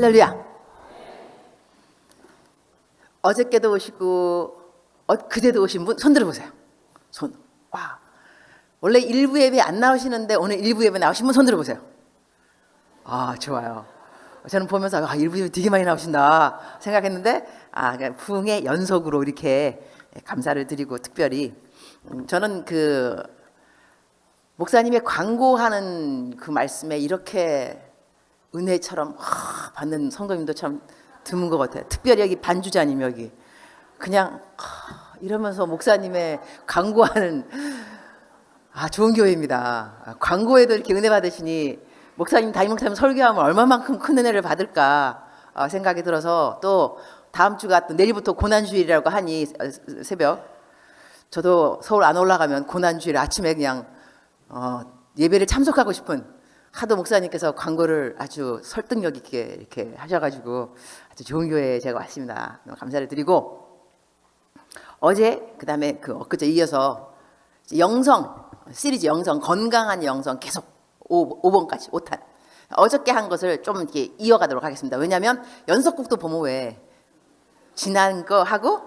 할렐루야. 어저께도 오시고 그제도 오신 분 손 들어보세요. 손. 와. 원래 일부 예배 안 나오시는데 오늘 일부 예배 나오신 분 손 들어보세요. 아, 좋아요. 저는 보면서 일부 예배 되게 많이 나오신다 생각했는데 그냥 부흥의 연속으로 이렇게 감사를 드리고 특별히 저는 그 목사님의 광고하는 그 말씀에 이렇게 은혜처럼 받는 성도님도 참 드문 것 같아요. 특별히 여기 반주자님 여기 그냥 이러면서 목사님의 광고하는 좋은 교회입니다. 광고에도 이렇게 은혜 받으시니 목사님 담임 목사님 설교하면 얼마만큼 큰 은혜를 받을까 생각이 들어서 또 다음 주가 또 내일부터 고난주일이라고 하니 새벽 저도 서울 안 올라가면 고난주일 아침에 그냥 예배를 참석하고 싶은 하도 목사님께서 광고를 아주 설득력 있게 이렇게 하셔가지고 아주 좋은 교회에 제가 왔습니다. 너무 감사를 드리고 어제 그다음에 그제 이어서 영성 시리즈 영성 건강한 영성 계속 5번까지 5탄 어저께 한 것을 좀 이렇게 이어가도록 하겠습니다. 왜냐하면 연속곡도 보면 왜 지난 거 하고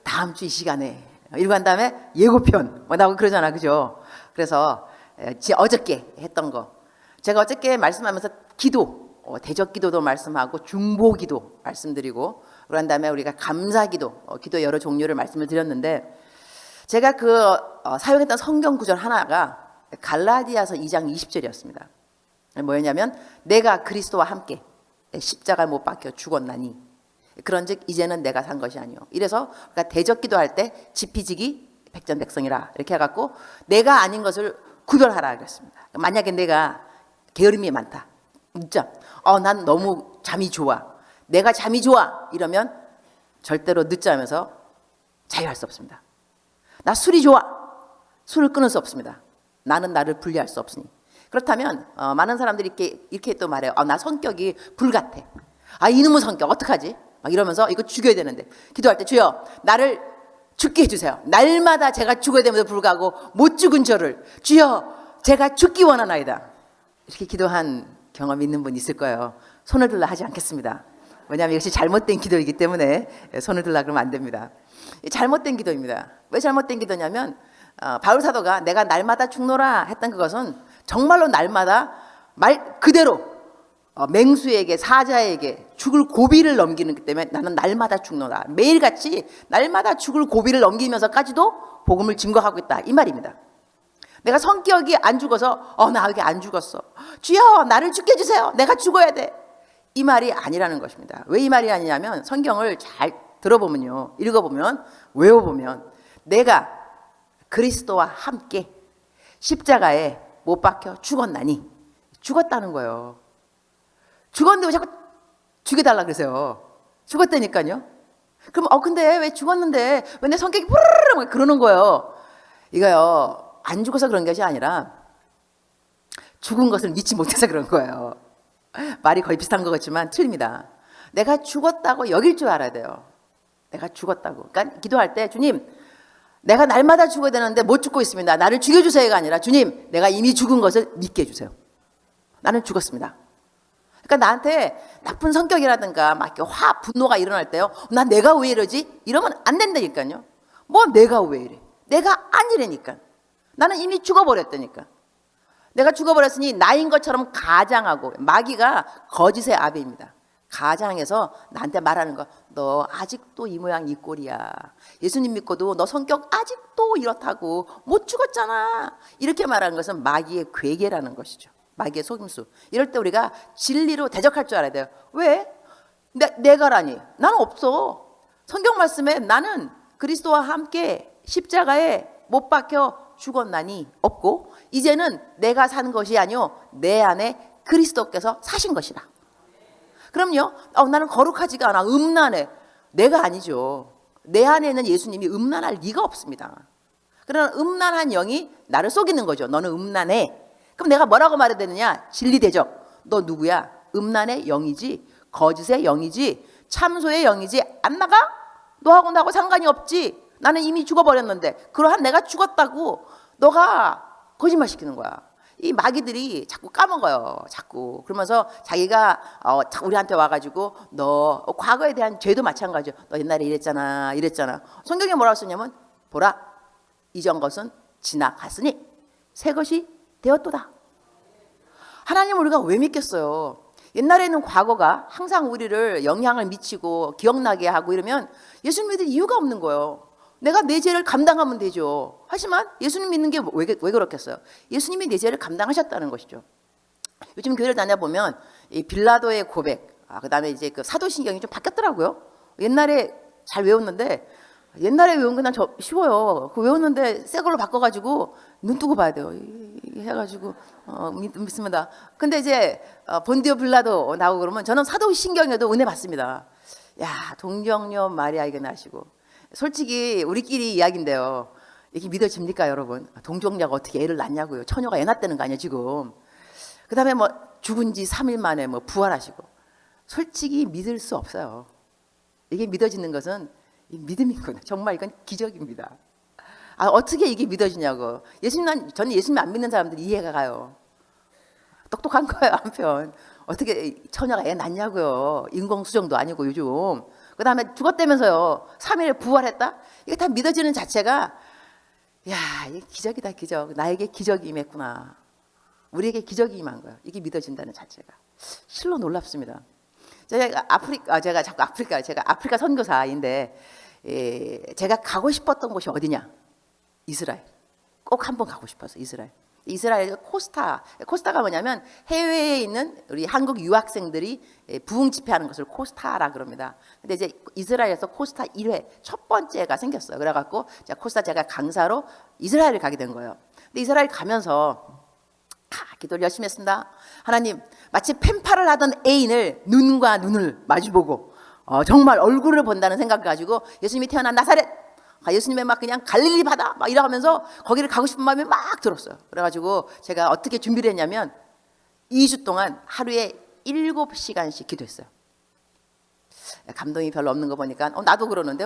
다음 주 이 시간에 이러고 한 다음에 예고편 나오고 그러잖아, 그죠? 그래서 어저께 했던 거 제가 어저께 말씀하면서 기도 대적 기도도 말씀하고 중보 기도 말씀드리고 그런 다음에 우리가 감사 기도 기도 여러 종류를 말씀을 드렸는데 제가 사용했던 성경 구절 하나가 갈라디아서 2장 20절이었습니다. 뭐였냐면 내가 그리스도와 함께 십자가를 못 박혀 죽었나니 그런즉 이제는 내가 산 것이 아니요. 이래서 우리가 대적 기도할 때 지피지기 백전백성이라 이렇게 해갖고 내가 아닌 것을 구별하라 그랬습니다. 만약에 내가 게으름이 많다. 진짜 난 너무 잠이 좋아. 내가 잠이 좋아. 이러면 절대로 늦자 하면서 자유할 수 없습니다. 나 술이 좋아. 술을 끊을 수 없습니다. 나는 나를 분리할 수 없으니. 그렇다면 많은 사람들이 이렇게 또 말해요. 나 성격이 불같아. 이놈의 성격 어떡하지? 막 이러면서 이거 죽여야 되는데 기도할 때 주여 나를 죽게 해주세요. 날마다 제가 죽어야 됨에도 불구하고 못 죽은 저를 주여 제가 죽기 원하나이다. 이렇게 기도한 경험이 있는 분 있을 거예요. 손을 들라 하지 않겠습니다. 왜냐하면 이것이 잘못된 기도이기 때문에 손을 들라 그러면 안 됩니다. 잘못된 기도입니다. 왜 잘못된 기도냐면 바울 사도가 내가 날마다 죽노라 했던 그것은 정말로 날마다 말 그대로 맹수에게 사자에게 죽을 고비를 넘기는 것 때문에 나는 날마다 죽노라 매일같이 날마다 죽을 고비를 넘기면서까지도 복음을 증거하고 있다 이 말입니다. 내가 성격이 안 죽어서 나 여기 안 죽었어 주여 나를 죽게 해주세요 내가 죽어야 돼 이 말이 아니라는 것입니다. 왜 이 말이 아니냐면 성경을 잘 들어보면요 읽어보면 외워보면 내가 그리스도와 함께 십자가에 못 박혀 죽었나니 죽었다는 거예요. 죽었는데 왜 자꾸 죽여달라 그러세요. 죽었다니까요. 그럼 근데 왜 죽었는데 왜 내 성격이 부르르르 그러는 거예요. 이거요 안 죽어서 그런 것이 아니라 죽은 것을 믿지 못해서 그런 거예요. 말이 거의 비슷한 것 같지만 틀립니다. 내가 죽었다고 여길 줄 알아야 돼요. 내가 죽었다고. 그러니까 기도할 때 주님 내가 날마다 죽어야 되는데 못 죽고 있습니다. 나를 죽여주세요가 아니라 주님 내가 이미 죽은 것을 믿게 해주세요. 나는 죽었습니다. 그러니까 나한테 나쁜 성격이라든가 막 이렇게 분노가 일어날 때요. 내가 왜 이러지? 이러면 안 된다니까요. 뭐 내가 왜 이래? 내가 아니라니까. 나는 이미 죽어버렸다니까. 내가 죽어버렸으니 나인 것처럼 가장하고 마귀가 거짓의 아비입니다. 가장해서 나한테 말하는 거 너 아직도 이 모양 이 꼴이야. 예수님 믿고도 너 성격 아직도 이렇다고 못 죽었잖아. 이렇게 말하는 것은 마귀의 괴계라는 것이죠. 마귀의 속임수. 이럴 때 우리가 진리로 대적할 줄 알아야 돼요. 왜? 내가라니. 나는 없어. 성경 말씀에 나는 그리스도와 함께 십자가에 못 박혀 죽었나니 없고 이제는 내가 산 것이 아니요 내 안에 그리스도께서 사신 것이다. 그럼요 나는 거룩하지가 않아 음란해. 내가 아니죠. 내 안에는 예수님이 음란할 리가 없습니다. 그러나 음란한 영이 나를 속이는 거죠. 너는 음란해. 그럼 내가 뭐라고 말해야 되느냐? 진리대적. 너 누구야? 음란의 영이지 거짓의 영이지 참소의 영이지 안 나가? 너하고 나하고 상관이 없지. 나는 이미 죽어버렸는데 그러한 내가 죽었다고 너가 거짓말 시키는 거야. 이 마귀들이 자꾸 까먹어요. 자꾸. 그러면서 자기가 우리한테 와가지고 너 과거에 대한 죄도 마찬가지죠. 너 옛날에 이랬잖아, 이랬잖아. 성경에 뭐라고 썼냐면 보라, 이전 것은 지나갔으니 새 것이 되었도다. 하나님 우리가 왜 믿겠어요? 옛날에는 과거가 항상 우리를 영향을 미치고 기억나게 하고 이러면 예수님 믿을 이유가 없는 거예요. 내가 내 죄를 감당하면 되죠. 하지만 예수님 믿는 게 왜 그렇겠어요? 예수님이 내 죄를 감당하셨다는 것이죠. 요즘 교회를 다녀보면 이 빌라도의 고백, 그다음에 이제 그 사도신경이 좀 바뀌었더라고요. 옛날에 잘 외웠는데 옛날에 외운 건 난 쉬워요. 그 외웠는데 새 걸로 바꿔가지고 눈 뜨고 봐야 돼요. 해가지고 믿습니다. 근데 이제 본디오 빌라도 나오고 그러면 저는 사도신경에도 은혜 받습니다. 야, 동정녀 마리아에게 나시고. 솔직히 우리끼리 이야기인데요. 이게 믿어집니까, 여러분? 동정녀가 어떻게 애를 낳냐고요. 처녀가 애 낳았다는 거 아니에요, 지금. 그 다음에 뭐 죽은 지 3일 만에 뭐 부활하시고. 솔직히 믿을 수 없어요. 이게 믿어지는 것은 믿음이구나. 정말 이건 기적입니다. 어떻게 이게 믿어지냐고. 저는 예수님 안 믿는 사람들 이해가 가요. 똑똑한 거예요, 한편. 어떻게 처녀가 애 낳냐고요. 인공수정도 아니고 요즘. 그 다음에 죽었다면서요. 3일에 부활했다? 이게 다 믿어지는 자체가 야, 이게 기적이다, 기적. 나에게 기적이 임했구나. 우리에게 기적이 임한 거예요. 이게 믿어진다는 자체가. 실로 놀랍습니다. 제가 자꾸 아프리카 선교사인데 제가 가고 싶었던 곳이 어디냐? 이스라엘. 꼭 한번 가고 싶어서 이스라엘 코스타가 뭐냐면 해외에 있는 우리 한국 유학생들이 부흥 집회하는 것을 코스타라 그럽니다. 근데 이제 이스라엘에서 코스타 1회 첫 번째가 생겼어요. 그래갖고 제가 강사로 이스라엘을 가게 된 거예요. 근데 이스라엘 가면서 기도를 열심히 했습니다. 하나님, 마치 펜팔을 하던 애인을 눈과 눈을 마주보고 정말 얼굴을 본다는 생각 가지고 예수님이 태어난 나사렛, 예수님의 막 그냥 갈릴리 바다 막 이러면서 거기를 가고 싶은 마음이 막 들었어요. 그래가지고 제가 어떻게 준비를 했냐면 2주 동안 하루에 7시간씩 기도했어요. 감동이 별로 없는 거 보니까 나도 그러는데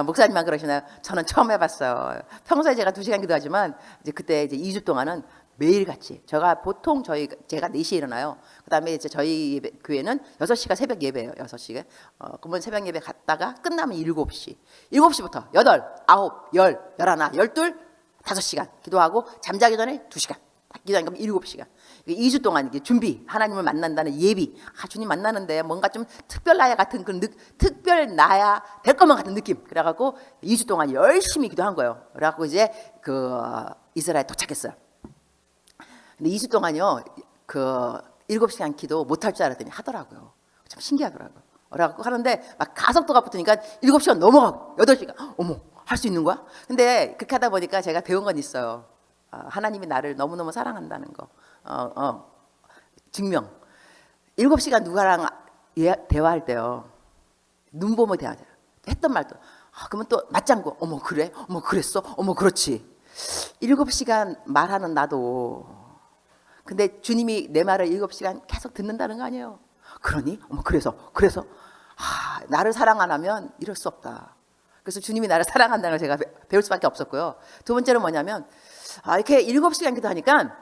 목사님만 그러시나요? 저는 처음 해봤어요. 평소에 제가 2시간 기도하지만 그때 2주 동안은 매일같이 보통 제가 4시에 일어나요. 그다음에 이제 저희 교회는 6시가 새벽 예배예요. 6시에. 그러면 새벽 예배 갔다가 끝나면 7시. 7시부터 8, 9, 10, 11, 12, 5시간 기도하고 잠자기 전에 2시간. 기도하니까 7시간. 2주 동안 이게 준비, 하나님을 만난다는 예비. 주님 만나는데 뭔가 좀 특별 나야 같은 특별 나야 될 것만 같은 느낌. 그래갖고 2주 동안 열심히 기도한 거예요. 그래갖고 이제 이스라엘 도착했어요. 근데 2주 동안요, 7시간 기도 못할 줄 알았더니 하더라고요. 참 신기하더라고요. 그래갖고 하는데 막 가속도가 붙으니까 7시간 넘어가고 8시간. 어머, 할 수 있는 거야? 근데 그렇게 하다 보니까 제가 배운 건 있어요. 하나님이 나를 너무너무 사랑한다는 거. 증명. 7시간 누구랑 대화할 때요. 눈 보면 대화해요. 했던 말도. 그러면 또 맞장구. 어머, 그래? 어머, 그랬어? 어머, 그렇지. 7시간 말하는 나도. 근데 주님이 내 말을 7시간 계속 듣는다는 거 아니에요. 그러니? 어머, 그래서 나를 사랑 안 하면 이럴 수 없다. 그래서 주님이 나를 사랑한다는 걸 제가 배울 수밖에 없었고요. 두 번째는 뭐냐면 이렇게 7시간 기도하니까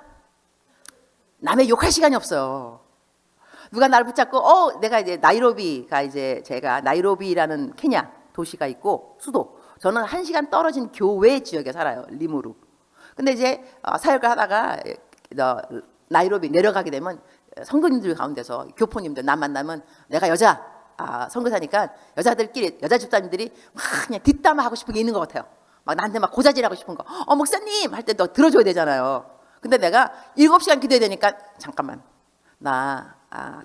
남의 욕할 시간이 없어요. 누가 나를 붙잡고 내가 이제 제가 나이로비라는 케냐 도시가 있고 수도. 저는 1시간 떨어진 교외 지역에 살아요. 리무루. 근데 이제 사역을 하다가 나이로비 내려가게 되면 선교님들 가운데서 교포님들 나 만나면 내가 여자 선교사니까 여자 집사님들이 막 그냥 뒷담화 하고 싶은 게 있는 것 같아요. 막 나한테 막 고자질하고 싶은 거. 목사님 할 때 너 들어줘야 되잖아요. 근데 내가 7시간 기도해야 되니까 잠깐만 나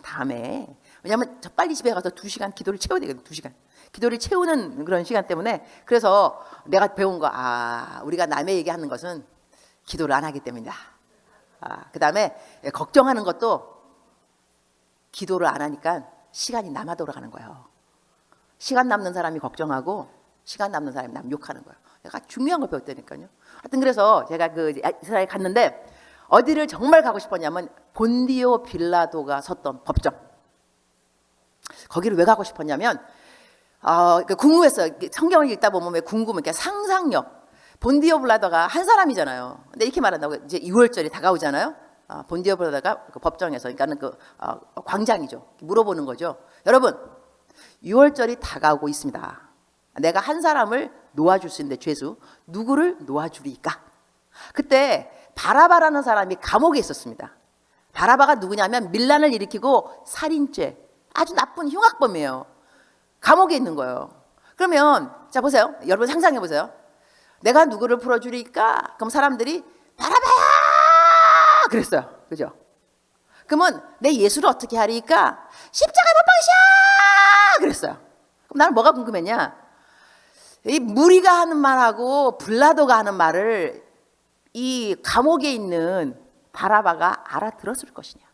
다음에 왜냐하면 저 빨리 집에 가서 2시간 기도를 채워야 되거든. 2시간 기도를 채우는 그런 시간 때문에. 그래서 내가 배운 거 우리가 남의 얘기하는 것은 기도를 안 하기 때문이다. 그 다음에 걱정하는 것도 기도를 안 하니까 시간이 남아 돌아가는 거예요. 시간 남는 사람이 걱정하고 시간 남는 사람이 남 욕하는 거예요. 내가 중요한 걸 배웠다니까요. 하여튼 그래서 제가 이스라엘 갔는데 어디를 정말 가고 싶었냐면 본디오 빌라도가 섰던 법정. 거기를 왜 가고 싶었냐면 궁금했어요. 성경을 읽다 보면 왜 궁금해? 상상력. 본디오 블라더가 한 사람이잖아요. 근데 이렇게 말한다고 이제 6월절이 다가오잖아요. 본디오 블라더가 그 법정에서, 그러니까는 광장이죠. 물어보는 거죠. 여러분, 6월절이 다가오고 있습니다. 내가 한 사람을 놓아줄 수 있는데 죄수 누구를 놓아주리까? 그때 바라바라는 사람이 감옥에 있었습니다. 바라바가 누구냐면 밀란을 일으키고 살인죄, 아주 나쁜 흉악범이에요. 감옥에 있는 거예요. 그러면 자 보세요. 여러분 상상해 보세요. 내가 누구를 풀어주리까? 그럼 사람들이 바라바야 그랬어요. 그죠? 그러면 내 예수를 어떻게 하리까? 십자가에 못 박으셔 그랬어요. 그럼 나는 뭐가 궁금했냐? 이 무리가 하는 말하고 블라도가 하는 말을 이 감옥에 있는 바라바가 알아들었을 것이냐.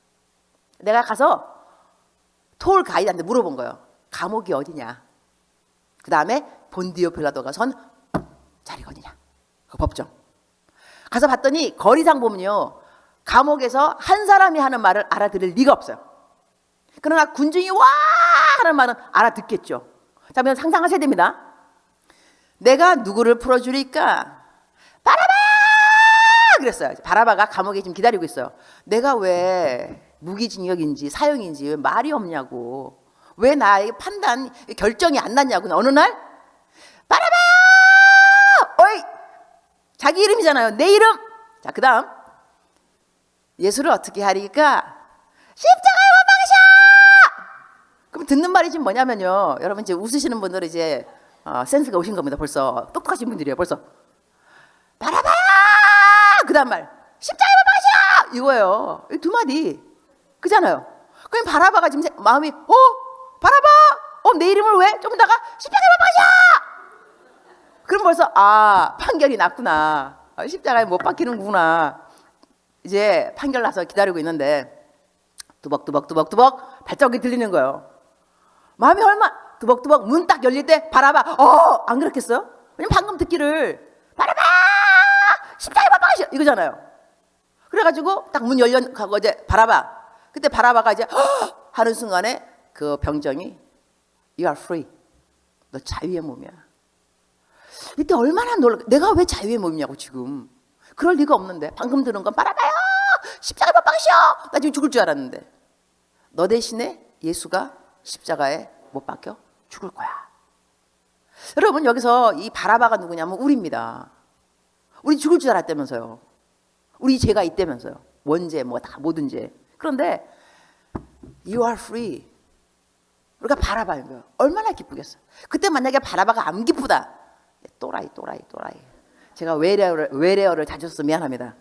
내가 가서 톨 가이드한테 물어본 거예요. 감옥이 어디냐. 그 다음에 본디오 빌라도가 선 자리가 어디냐. 그 법정. 가서 봤더니 거리상 보면요. 감옥에서 한 사람이 하는 말을 알아들을 리가 없어요. 그러나 군중이 와 하는 말은 알아듣겠죠. 자, 그럼 상상하셔야 됩니다. 내가 누구를 풀어주리까? 바라바! 그랬어요. 바라바가 감옥에 지금 기다리고 있어요. 내가 왜 무기징역인지 사형인지 왜 말이 없냐고. 왜 나의 판단, 결정이 안 났냐고. 어느 날 바라바! 어이! 자기 이름이잖아요. 내 이름. 자, 그 다음 예수를 어떻게 하리까? 십자가에 못 박으셔! 그럼 듣는 말이 지금 뭐냐면요. 여러분 이제 웃으시는 분들은 이제 센스가 오신 겁니다. 벌써 똑똑하신 분들이에요. 벌써 바라바야 그 다음 말 십자가에 못 박으셔 이거예요. 이 두 마디 그잖아요. 그럼 바라바가 지금 마음이 바라바 내 이름을 왜 좀 이따가 십자가에 못 박으셔 그럼 벌써 판결이 났구나. 십자가에 못 박히는구나. 이제 판결 나서 기다리고 있는데 두벅두벅 발자국이 들리는 거예요. 마음이 얼마 두벅두벅 문 딱 열릴 때 바라바 안 그렇겠어요? 왜냐면 방금 듣기를 바라바 십자가에 못 박으셔 이거잖아요. 그래가지고 딱 문 열려가고 이제 바라바 그때 바라바가 이제 하는 순간에 그 병정이 You are free. 너 자유의 몸이야. 이때 얼마나 놀라. 내가 왜 자유의 몸이냐고 지금. 그럴 리가 없는데 방금 들은 건 바라바요 십자가에 못 박으셔. 나 지금 죽을 줄 알았는데 너 대신에 예수가 십자가에 못 박혀 죽을 거야. 여러분 여기서 이 바라바가 누구냐면 우리입니다. 우리 죽을 줄 알았다면서요. 우리 죄가 있다면서요. 원죄 뭐 다 모든 죄. 그런데 You are free. 우리가 바라바인 거예요. 얼마나 기쁘겠어요. 그때 만약에 바라바가 안 기쁘다. 또라이. 제가 외래어를 자주 써서 미안합니다.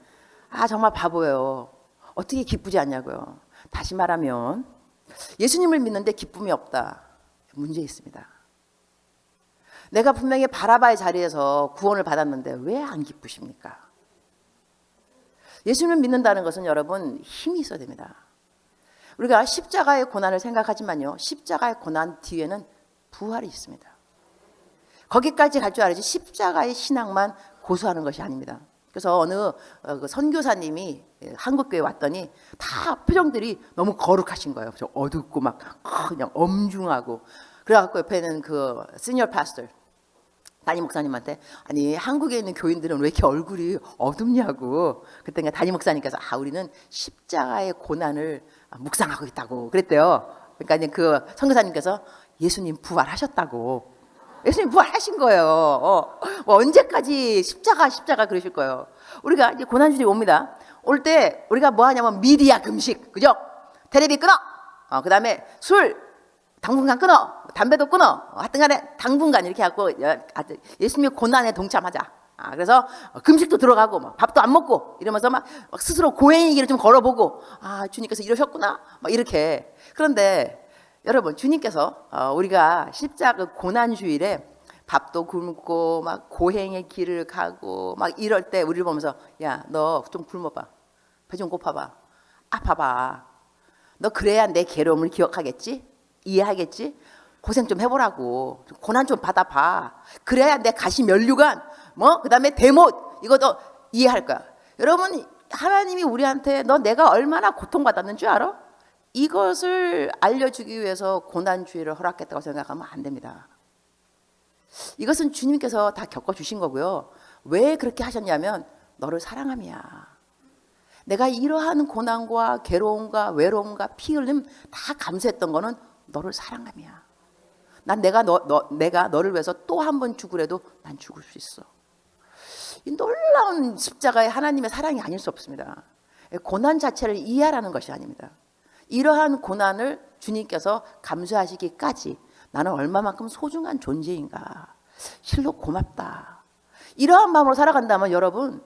정말 바보예요. 어떻게 기쁘지 않냐고요. 다시 말하면 예수님을 믿는데 기쁨이 없다. 문제 있습니다. 내가 분명히 바라바의 자리에서 구원을 받았는데 왜 안 기쁘십니까? 예수님을 믿는다는 것은 여러분 힘이 있어야 됩니다. 우리가 십자가의 고난을 생각하지만요. 십자가의 고난 뒤에는 부활이 있습니다. 거기까지 갈 줄 알아야지 십자가의 신앙만 고수하는 것이 아닙니다. 그래서 어느 선교사님이 한국교회 왔더니 다 표정들이 너무 거룩하신 거예요. 좀 어둡고 막 그냥 엄중하고. 그래갖고 옆에는 그 시니어 파스터 담임 목사님한테 아니 한국에 있는 교인들은 왜 이렇게 얼굴이 어둡냐고. 그때 담임 목사님께서 우리는 십자가의 고난을 묵상하고 있다고 그랬대요. 그러니까 이제 그 선교사님께서 예수님 부활하셨다고. 예수님 부활하신 거예요. 뭐 언제까지 십자가 그러실 거예요. 우리가 이제 고난주일이 옵니다. 올 때 우리가 뭐 하냐면 미디야 금식, 그죠? 텔레비 끊어. 그 다음에 술 당분간 끊어. 담배도 끊어. 하여튼간에 당분간 이렇게 하고 예수님의 고난에 동참하자. 그래서 금식도 들어가고 막 밥도 안 먹고 이러면서 막 스스로 고행의 길을 좀 걸어보고 주님께서 이러셨구나 막 이렇게. 그런데 여러분 주님께서 우리가 십자가 고난 주일에 밥도 굶고 막 고행의 길을 가고 막 이럴 때 우리를 보면서 야, 너 좀 굶어봐. 배 좀 고파봐. 아파봐. 너 그래야 내 괴로움을 기억하겠지? 이해하겠지? 고생 좀 해보라고. 고난 좀 받아봐. 그래야 내 가시 면류관 그 다음에 대못 이것도 이해할 거야. 여러분 하나님이 우리한테 너 내가 얼마나 고통받았는 줄 알아? 이것을 알려주기 위해서 고난주의를 허락했다고 생각하면 안 됩니다. 이것은 주님께서 다 겪어주신 거고요. 왜 그렇게 하셨냐면 너를 사랑함이야. 내가 이러한 고난과 괴로움과 외로움과 피 흘림 다 감수했던 거는 너를 사랑함이야. 난 내가 너를 위해서 또 한 번 죽으래도 난 죽을 수 있어. 이 놀라운 십자가의 하나님의 사랑이 아닐 수 없습니다. 고난 자체를 이해하라는 것이 아닙니다. 이러한 고난을 주님께서 감수하시기까지 나는 얼마만큼 소중한 존재인가. 실로 고맙다. 이러한 마음으로 살아간다면 여러분,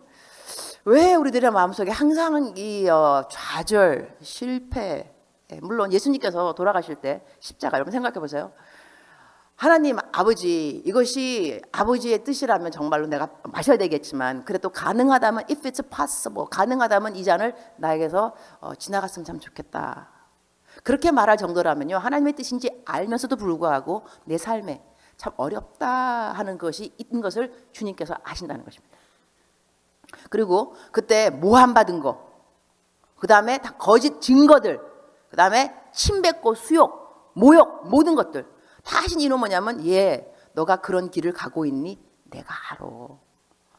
왜 우리들의 마음속에 항상 이 좌절, 실패, 물론 예수님께서 돌아가실 때 십자가, 여러분 생각해 보세요. 하나님 아버지, 이것이 아버지의 뜻이라면 정말로 내가 마셔야 되겠지만, 그래도 가능하다면 if it's possible, 가능하다면 이 잔을 나에게서 지나갔으면 참 좋겠다. 그렇게 말할 정도라면요, 하나님의 뜻인지 알면서도 불구하고 내 삶에 참 어렵다 하는 것이 있는 것을 주님께서 아신다는 것입니다. 그리고 그때 모함받은 거, 그 다음에 다 거짓 증거들, 그 다음에 침뱉고 수욕, 모욕, 모든 것들 다 하신 이유는 뭐냐면, 너가 그런 길을 가고 있니? 내가 알아.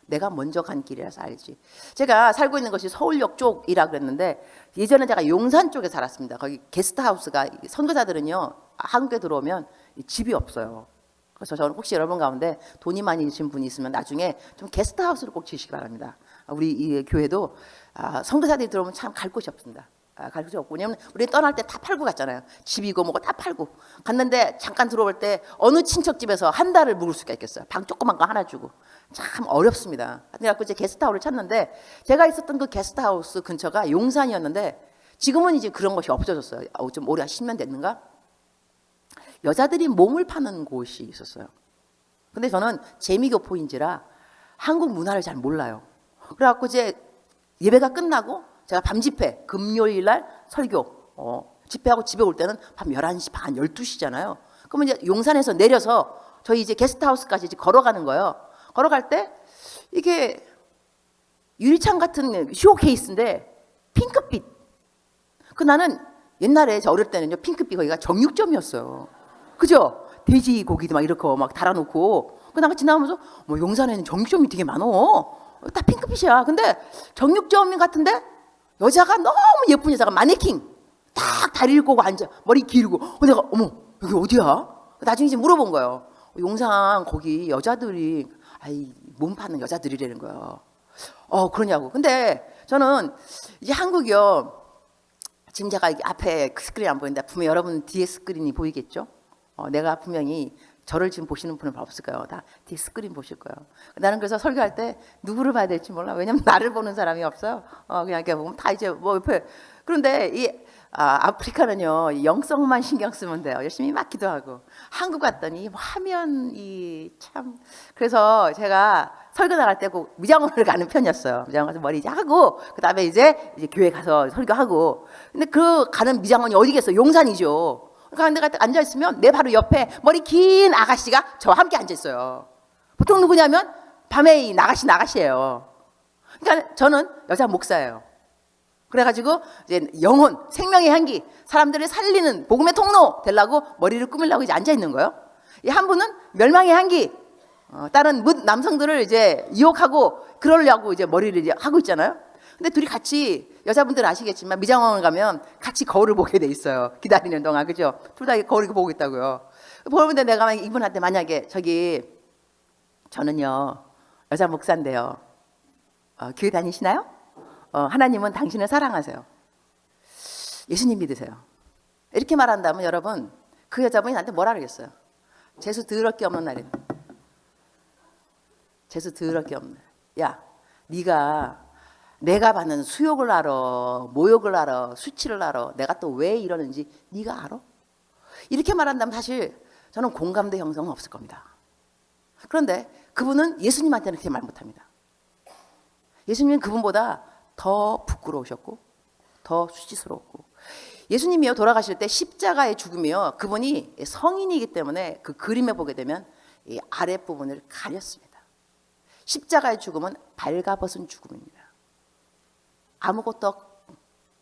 내가 먼저 간 길이라서 알지. 제가 살고 있는 것이 서울역 쪽이라 그랬는데, 예전에 제가 용산 쪽에 살았습니다. 거기 게스트하우스가, 선교사들은요 한국에 들어오면 집이 없어요. 그래서 저는 혹시 여러분 가운데 돈이 많이 있으신 분이 있으면 나중에 좀 게스트하우스를 꼭 지으시기 바랍니다. 우리 이 교회도 선교사들이 들어오면 참 갈 곳이 없습니다. 갈 곳이 없고, 왜냐면 우리 떠날 때 다 팔고 갔잖아요. 집이고 뭐고 다 팔고 갔는데, 잠깐 들어올 때 어느 친척집에서 한 달을 묵을 수가 있겠어요. 방 조그만 거 하나 주고. 참 어렵습니다. 그래서 이제 게스트하우스를 찾는데, 제가 있었던 그 게스트하우스 근처가 용산이었는데 지금은 이제 그런 것이 없어졌어요. 좀 오래 한 10년 됐는가? 여자들이 몸을 파는 곳이 있었어요. 근데 저는 재미교포인지라 한국 문화를 잘 몰라요. 그래갖고 이제 예배가 끝나고 제가 밤 집회, 금요일 날 설교, 집회하고 집에 올 때는 밤 11시 반, 12시잖아요. 그러면 이제 용산에서 내려서 저희 이제 게스트하우스까지 이제 걸어가는 거예요. 걸어갈 때 이게 유리창 같은 쇼케이스인데 핑크빛. 나는 옛날에 저 어릴 때는요, 핑크빛 거기가 정육점이었어요. 그죠? 돼지고기도 막 이렇게 막 달아놓고. 나가 지나가면서 뭐 용산에는 정육점이 되게 많어. 다 핑크빛이야. 근데 정육점 같은데 여자가 너무 예쁜 여자가 마네킹 딱 다리를 꼬고 앉아, 머리 길고. 내가 어머, 여기 어디야? 나중에 이제 물어본 거예요. 용산 거기 여자들이 몸 파는 여자들이라는 거예요. 그러냐고. 근데 저는 이제 한국이요, 지금 제가 앞에 스크린 안 보이는데 분명 여러분 뒤에 스크린이 보이겠죠? 내가 분명히 저를 지금 보시는 분은 없을 거예요. 다 뒤에 스크린 보실 거예요. 나는 그래서 설교할 때 누구를 봐야 될지 몰라. 왜냐면 나를 보는 사람이 없어요. 그냥 이렇게 보면 다 이제 뭐 옆에. 그런데 이 아프리카는요, 영성만 신경 쓰면 돼요. 열심히 막 기도하고. 한국 갔더니 화면이 참. 그래서 제가 설교 나갈 때 꼭 미장원을 가는 편이었어요. 미장원 가서 머리 이제 하고, 그 다음에 이제 교회 가서 설교하고. 근데 그 가는 미장원이 어디겠어? 용산이죠. 그러니까 내가 앉아 있으면 내 바로 옆에 머리 긴 아가씨가 저와 함께 앉아 있어요. 보통 누구냐면 밤에 이 나가시예요. 그러니까 저는 여자 목사예요. 그래가지고 이제 영혼, 생명의 향기, 사람들을 살리는 복음의 통로 되려고 머리를 꾸밀려고 이제 앉아 있는 거예요. 이 한 분은 멸망의 향기, 다른 남성들을 이제 유혹하고 그러려고 이제 머리를 이제 하고 있잖아요. 근데 둘이 같이, 여자분들은 아시겠지만 미장원을 가면 같이 거울을 보게 돼 있어요. 기다리는 동안, 그죠? 둘 다 거울을 보고 있다고요. 보는데 내가 이분한테 만약에 저는요 여자 목사인데요, 교회 다니시나요? 하나님은 당신을 사랑하세요. 예수님 믿으세요. 이렇게 말한다면 여러분, 그 여자분이 나한테 뭐라 그러겠어요? 재수 더럽게 없는 날인데. 재수 더럽게 없는 날. 야, 네가 내가 받는 수욕을 알아, 모욕을 알아, 수치를 알아, 내가 또 왜 이러는지 네가 알아? 이렇게 말한다면 사실 저는 공감대 형성은 없을 겁니다. 그런데 그분은 예수님한테는 그렇게 말 못합니다. 예수님은 그분보다 더 부끄러우셨고 더 수치스러웠고, 예수님이요 돌아가실 때 십자가의 죽음이요, 그분이 성인이기 때문에 그 그림에 보게 되면 이 아랫부분을 가렸습니다. 십자가의 죽음은 발가벗은 죽음입니다. 아무것도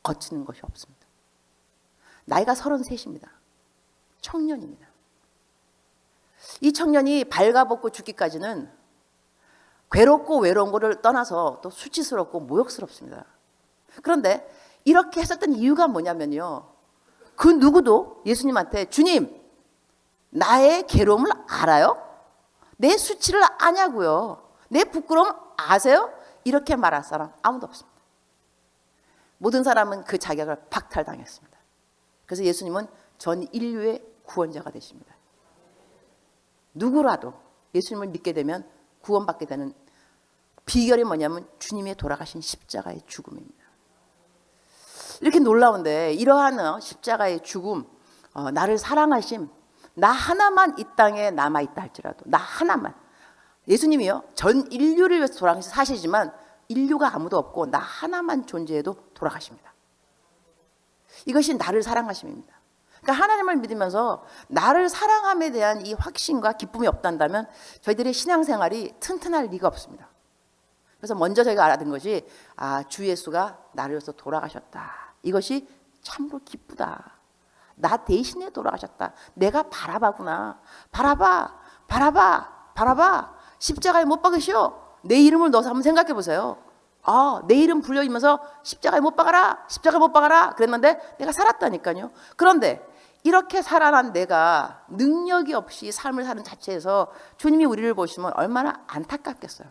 거치는 것이 없습니다. 나이가 33입니다. 청년입니다. 이 청년이 발가벗고 죽기까지는 괴롭고 외로운 거를 떠나서 또 수치스럽고 모욕스럽습니다. 그런데 이렇게 했었던 이유가 뭐냐면요, 그 누구도 예수님한테 주님, 나의 괴로움을 알아요? 내 수치를 아냐고요? 내 부끄러움 아세요? 이렇게 말할 사람 아무도 없습니다. 모든 사람은 그 자격을 박탈당했습니다. 그래서 예수님은 전 인류의 구원자가 되십니다. 누구라도 예수님을 믿게 되면 구원받게 되는 비결이 뭐냐면 주님의 돌아가신 십자가의 죽음입니다. 이렇게 놀라운데 이러한 십자가의 죽음, 나를 사랑하심, 나 하나만 이 땅에 남아있다 할지라도 나 하나만, 예수님이요 전 인류를 위해서 돌아가셔서 사시지만 인류가 아무도 없고 나 하나만 존재해도 돌아가십니다. 이것이 나를 사랑하심입니다. 그러니까 하나님을 믿으면서 나를 사랑함에 대한 이 확신과 기쁨이 없단다면 저희들의 신앙생활이 튼튼할 리가 없습니다. 그래서 먼저 저희가 알아듣는 것이 주 예수가 나를 위해서 돌아가셨다. 이것이 참으로 기쁘다. 나 대신에 돌아가셨다. 내가 바라바구나. 바라봐. 십자가에 못 박으시오. 내 이름을 넣어서 한번 생각해 보세요. 내 이름 불려지면서 십자가에 못 박아라. 그랬는데 내가 살았다니까요. 그런데 이렇게 살아난 내가 능력이 없이 삶을 사는 자체에서 주님이 우리를 보시면 얼마나 안타깝겠어요.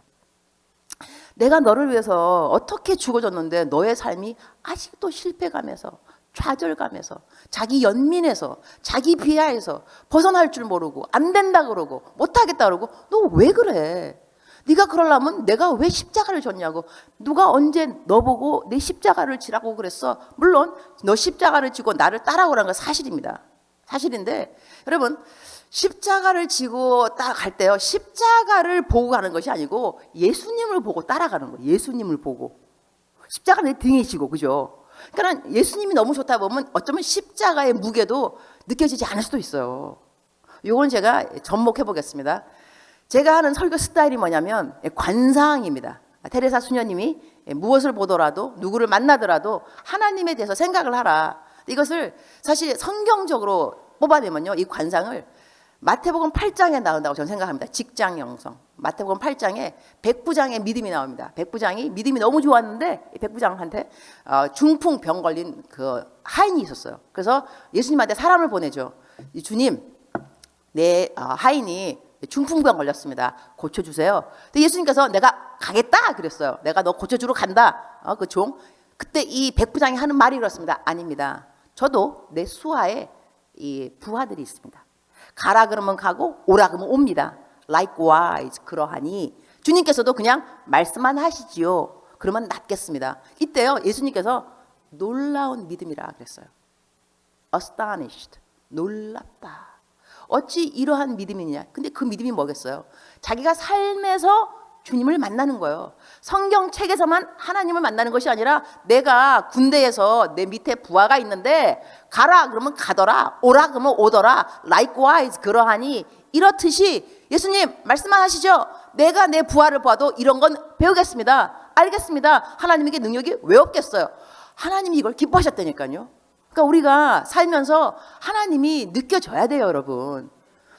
내가 너를 위해서 어떻게 죽어졌는데 너의 삶이 아직도 실패감에서, 좌절감에서, 자기 연민에서, 자기 비하에서 벗어날 줄 모르고 안 된다 그러고 못하겠다 그러고 너 왜 그래? 네가 그러려면 내가 왜 십자가를 졌냐고. 누가 언제 너 보고 내 십자가를 지라고 그랬어? 물론 너 십자가를 지고 나를 따라오라는 건 사실입니다. 사실인데 여러분, 십자가를 지고 따라갈 때요, 십자가를 보고 가는 것이 아니고 예수님을 보고 따라가는 거예요. 예수님을 보고. 십자가는 내 등에 지고, 그죠? 그러니까 예수님이 너무 좋다 보면 어쩌면 십자가의 무게도 느껴지지 않을 수도 있어요. 이건 제가 접목해 보겠습니다. 제가 하는 설교 스타일이 뭐냐면 관상입니다. 테레사 수녀님이 무엇을 보더라도 누구를 만나더라도 하나님에 대해서 생각을 하라. 이것을 사실 성경적으로 뽑아내면요, 이 관상을 마태복음 8장에 나온다고 저는 생각합니다. 직장 영성. 마태복음 8장에 백부장의 믿음이 나옵니다. 백부장이 믿음이 너무 좋았는데 백부장한테 중풍 병 걸린 그 하인이 있었어요. 그래서 예수님한테 사람을 보내죠. 주님, 내 하인이 중풍병 걸렸습니다. 고쳐주세요. 근데 예수님께서 내가 가겠다 그랬어요. 내가 너 고쳐주러 간다. 그 종. 그때 이 백부장이 하는 말이 그렇습니다. 아닙니다. 저도 내 수하에 이 부하들이 있습니다. 가라 그러면 가고 오라 그러면 옵니다. Likewise 그러하니 주님께서도 그냥 말씀만 하시지요. 그러면 낫겠습니다. 이때요 예수님께서 놀라운 믿음이라 그랬어요. Astonished, 놀랍다. 어찌 이러한 믿음이냐. 근데 그 믿음이 뭐겠어요? 자기가 삶에서 주님을 만나는 거예요. 성경책에서만 하나님을 만나는 것이 아니라 내가 군대에서 내 밑에 부하가 있는데 가라 그러면 가더라, 오라 그러면 오더라, likewise 그러하니 이렇듯이 예수님 말씀만 하시죠. 내가 내 부하를 봐도 이런 건 배우겠습니다. 알겠습니다. 하나님에게 능력이 왜 없겠어요? 하나님이 이걸 기뻐하셨다니까요. 그러니까 우리가 살면서 하나님이 느껴져야 돼요, 여러분.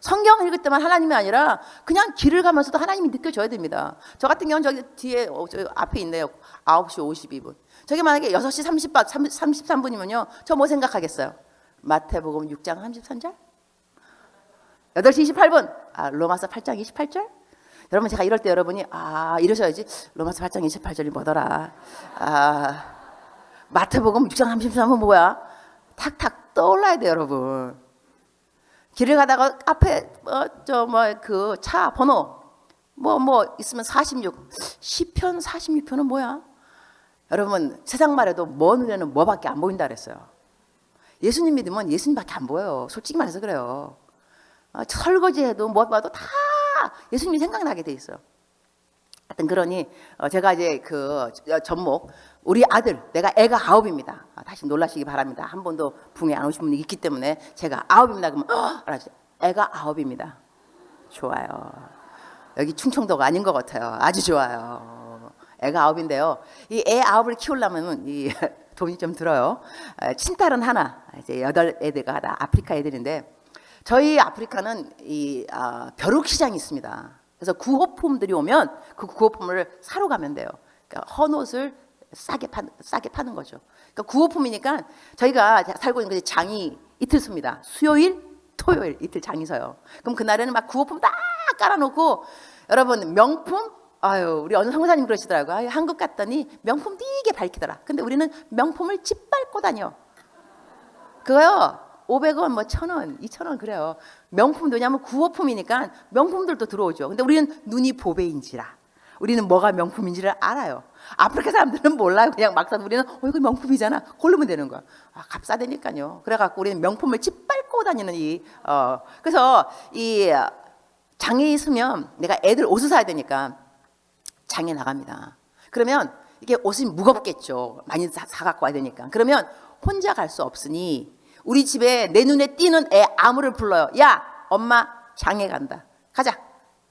성경 읽을 때만 하나님이 아니라 그냥 길을 가면서도 하나님이 느껴져야 됩니다. 저 같은 경우는 저기 뒤에 저 앞에 있네요. 9시 52분. 저게 만약에 6시 33분이면요. 저 뭐 생각하겠어요? 마태복음 6장 33절? 8시 28분. 로마서 8장 28절? 여러분 제가 이럴 때 여러분이 이러셔야지. 로마서 8장 28절이 뭐더라. 마태복음 6장 33분 뭐야? 탁탁 떠올라야 돼요, 여러분. 길을 가다가 앞에 그 차 번호 뭐 있으면 46 시편 46편은 뭐야? 여러분 세상 말해도 먼 눈에는 뭐밖에 안 보인다 그랬어요. 예수님 믿으면 예수님밖에 안 보여요. 솔직히 말해서 그래요. 설거지해도 뭐 봐도 다 예수님이 생각나게 돼 있어요. 하여튼 그러니 제가 이제 그 전목 우리 아들, 내가 애가 9입니다. 다시 놀라시기 바랍니다. 한 번도 붕에 안 오신 분이 있기 때문에 제가 9입니다. 그러면 애가 9입니다. 좋아요. 여기 충청도가 아닌 것 같아요. 아주 좋아요. 애가 9인데요. 이 애 9을 키우려면 이 돈이 좀 들어요. 친딸은 하나, 이제 8애들가 다 아프리카 애들인데 저희 아프리카는 이 벼룩 시장이 있습니다. 그래서 구호품들이 오면 그 구호품을 사러 가면 돼요. 그러니까 헌옷을 싸게 파는 거죠. 그러니까 구호품이니까 저희가 살고 있는 곳이 장이 이틀 섭니다. 수요일, 토요일 이틀 장이 서요. 그럼 그날에는 막 구호품 다 깔아놓고 여러분 명품 아유 우리 어느 성사님 그러시더라고요. 아유, 한국 갔더니 명품 되게 밝히더라. 근데 우리는 명품을 짓밟고 다녀. 그거요 500원 뭐 1000원 2000원 그래요. 명품도 왜냐면 구호품이니까 명품들도 들어오죠. 근데 우리는 눈이 보배인지라 우리는 뭐가 명품인지를 알아요. 아프리카 사람들은 몰라요. 그냥 막상 우리는 이거 명품이잖아. 고르면 되는 거야. 값싸대니까요. 그래갖고 우리는 명품을 짓밟고 다니는 그래서 이 장에 있으면 내가 애들 옷을 사야 되니까 장에 나갑니다. 그러면 이게 옷이 무겁겠죠. 많이 사갖고 와야 되니까. 그러면 혼자 갈 수 없으니 우리 집에 내 눈에 띄는 애 아무를 불러요. 야 엄마 장에 간다. 가자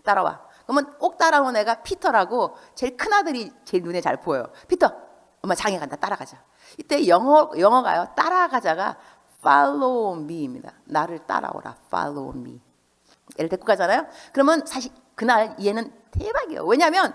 따라와. 그러면 꼭 따라오는 애가 피터라고 제일 큰 아들이 제일 눈에 잘 보여요. 피터 엄마 장에 간다 따라가자. 이때 영어가요 따라가자가 follow me입니다. 나를 따라오라 follow me. 애를 데리고 가잖아요. 그러면 사실 그날 얘는 대박이에요. 왜냐하면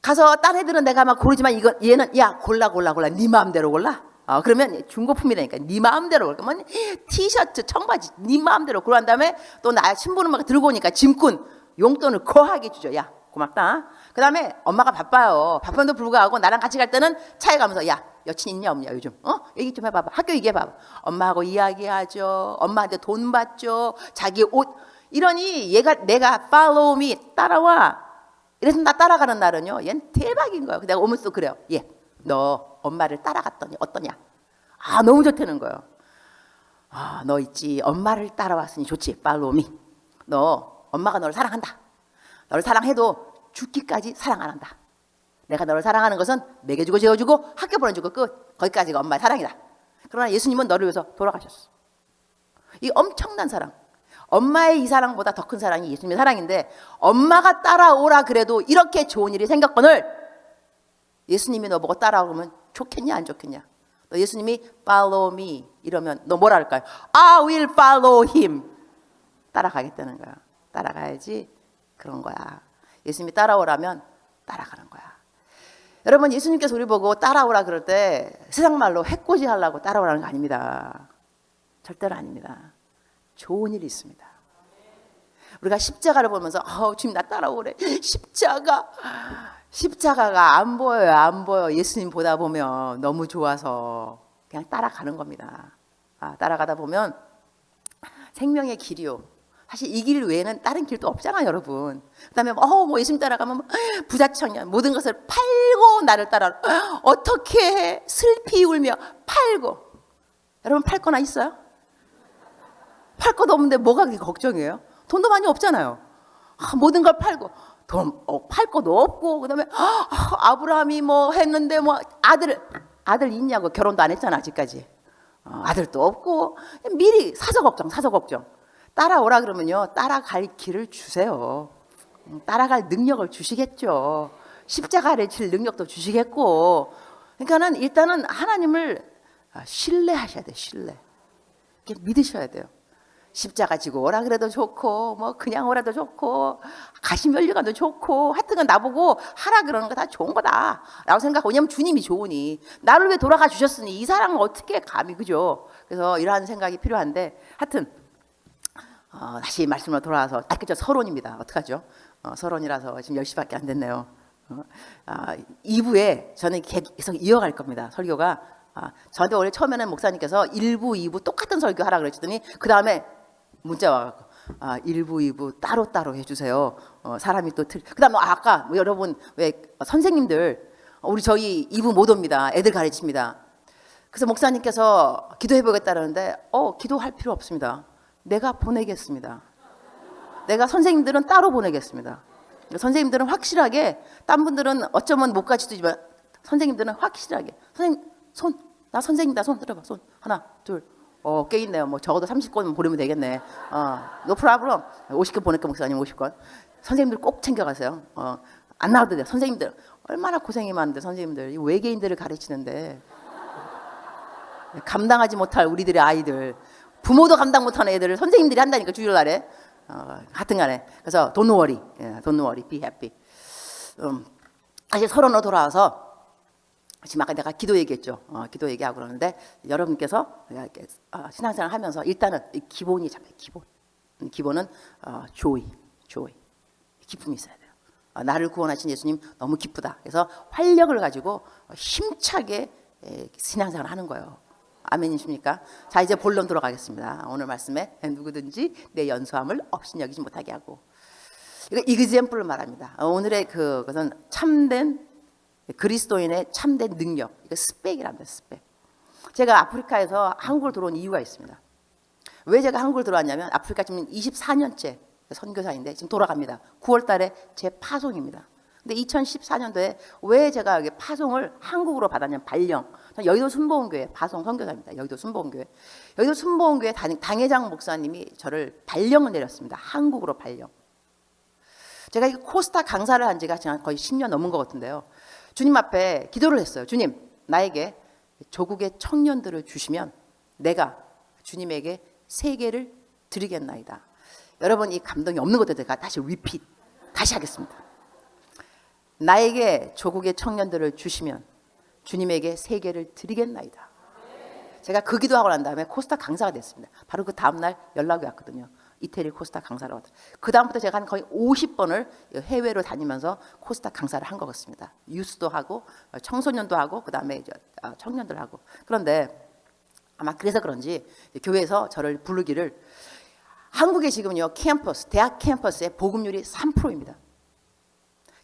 가서 딴 애들은 내가 막 고르지만 얘는 야 골라 네 마음대로 골라. 그러면 중고품이라니까 네 마음대로 골라. 그러면 티셔츠 청바지 네 마음대로 고른 다음에 또 나 신부는 막 들고 오니까 짐꾼 용돈을 거하게 주죠. 야 고맙다. 그 다음에 엄마가 바빠요. 바쁜데도 불구하고 나랑 같이 갈 때는 차에 가면서 야 여친 있냐 없냐 요즘 얘기 좀 해봐봐. 학교 얘기해봐봐. 엄마하고 이야기하죠. 엄마한테 돈 받죠. 자기 옷 이러니 내가 follow me 따라와. 이래서 나 따라가는 날은요 얘는 대박인 거예요. 내가 오면서 그래요. 너 엄마를 따라갔더니 어떠냐. 너무 좋다는 거예요. 너 있지 엄마를 따라왔으니 좋지 follow me. 너 엄마가 너를 사랑한다. 너를 사랑해도 죽기까지 사랑 안 한다. 내가 너를 사랑하는 것은 먹여주고 재워주고 학교 보내주고 끝. 거기까지가 엄마의 사랑이다. 그러나 예수님은 너를 위해서 돌아가셨어. 이 엄청난 사랑. 엄마의 이 사랑보다 더 큰 사랑이 예수님의 사랑인데 엄마가 따라오라 그래도 이렇게 좋은 일이 생겼거늘 예수님이 너 보고 따라오면 좋겠냐 안 좋겠냐. 너 예수님이 follow me 이러면 너 뭐라 할까요? I will follow him. 따라가겠다는 거야. 따라가야지 그런 거야. 예수님이 따라오라면 따라가는 거야. 여러분 예수님께서 우리 보고 따라오라 그럴 때 세상 말로 해코지 하려고 따라오라는 거 아닙니다. 절대로 아닙니다. 좋은 일이 있습니다. 우리가 십자가를 보면서 주님 나 따라오래. 십자가가 안 보여요. 안 보여. 예수님 보다 보면 너무 좋아서 그냥 따라가는 겁니다. 따라가다 보면 생명의 길이요. 사실 이 길 외에는 다른 길도 없잖아요, 여러분. 그다음에 뭐 예수님 따라가면 부자청년 모든 것을 팔고 나를 따라 어떻게 해? 슬피 울며 팔고. 여러분 팔 거나 있어요? 팔 것도 없는데 뭐가 그렇게 걱정이에요? 돈도 많이 없잖아요. 모든 걸 팔고 돈 팔 것도 없고 그다음에 아브라함이 뭐 했는데 뭐 아들 있냐고 결혼도 안 했잖아 아직까지. 아들도 없고 미리 사서 걱정. 따라오라 그러면요 따라갈 길을 주세요. 따라갈 능력을 주시겠죠. 십자가를 질 능력도 주시겠고. 그러니까는 일단은 하나님을 신뢰하셔야 돼요. 신뢰. 이렇게 믿으셔야 돼요. 십자가 지고 오라 그래도 좋고 뭐 그냥 오라도 좋고 가시면류관도 좋고 하여튼 나보고 하라 그러는 거 다 좋은 거다 라고 생각하고. 왜냐면 주님이 좋으니 나를 왜 돌아가 주셨으니 이 사람은 어떻게 감히 그죠. 그래서 이러한 생각이 필요한데 하여튼 다시 말씀으로 돌아와서 그죠 서론입니다. 어떡하죠. 서론이라서 지금 10시밖에 안 됐네요. 2부에 저는 계속 이어갈 겁니다. 설교가 저한테 원래 처음에는 목사님께서 1부 2부 똑같은 설교 하라 그러시더니 그 다음에 문자 와갖고 1부 2부 따로 해주세요. 사람이 또 그 다음에 아까 여러분 왜 선생님들 저희 2부 못 옵니다. 애들 가르칩니다. 그래서 목사님께서 기도해 보겠다는데 기도할 필요 없습니다. 내가 보내겠습니다. 내가 선생님들은 따로 보내겠습니다. 선생님들은 확실하게 딴 분들은 어쩌면 못 가르치지만 선생님들은 확실하게 선생님 나 선생님이다. 손 들어봐. 손 하나 둘 꽤 있네요. 뭐 적어도 30권 보내면 되겠네. no problem. 50권 보낼까 목사님 50권. 선생님들 꼭 챙겨가세요. 안 나와도 돼요. 선생님들 얼마나 고생이 많은데 선생님들 외계인들을 가르치는데 감당하지 못할 우리들의 아이들 부모도 감당 못하는 애들을 선생님들이 한다니까 주일날에. 하여튼간에 그래서 don't worry, don't worry, be happy. 다시 서론으로 돌아와서 지금 아까 내가 기도 얘기했죠. 기도 얘기하고 그러는데 여러분께서 신앙생활 하면서 일단은 기본이 잡아요. 기본은 joy, 기쁨이 있어야 돼요. 나를 구원하신 예수님 너무 기쁘다. 그래서 활력을 가지고 힘차게 신앙생활을 하는 거예요. 아멘이십니까? 자, 이제 본론 들어가겠습니다. 오늘 말씀에 누구든지 내 연소함을 업신여기지 못하게 하고, 이거 example를 말합니다. 오늘의 그것은 참된 그리스도인의 참된 능력, 이거 스펙이랍니다. 스펙. 제가 아프리카에서 한국을 들어온 이유가 있습니다. 왜 제가 한국을 들어왔냐면 아프리카 지금 24년째 선교사인데 지금 돌아갑니다. 9월 달에 제 파송입니다. 근데 2014년도에 왜 제가 여기 파송을 한국으로 받았냐면 발령. 여의도 순복음교회 파송 선교사입니다. 여의도 순복음교회. 여의도 순복음교회 당회장 목사님이 저를 발령을 내렸습니다. 한국으로 발령. 제가 이 코스타 강사를 한 지가 거의 10년 넘은 것 같은데요. 주님 앞에 기도를 했어요. 주님, 나에게 조국의 청년들을 주시면 내가 주님에게 세계를 드리겠나이다. 여러분, 이 감동이 없는 것도 제가 다시 리핏, 다시 하겠습니다. 나에게 조국의 청년들을 주시면 주님에게 세계를 드리겠나이다. 제가 그 기도하고 난 다음에 코스타 강사가 됐습니다. 바로 그 다음날 연락이 왔거든요. 이태리 코스타 강사로 왔어요. 그 다음부터 제가 한 거의 50번을 해외로 다니면서 코스타 강사를 한 것 같습니다. 유스도 하고 청소년도 하고 그 다음에 청년들 하고. 그런데 아마 그래서 그런지 교회에서 저를 부르기를, 한국에 지금요 캠퍼스, 대학 캠퍼스의 복음률이 3%입니다.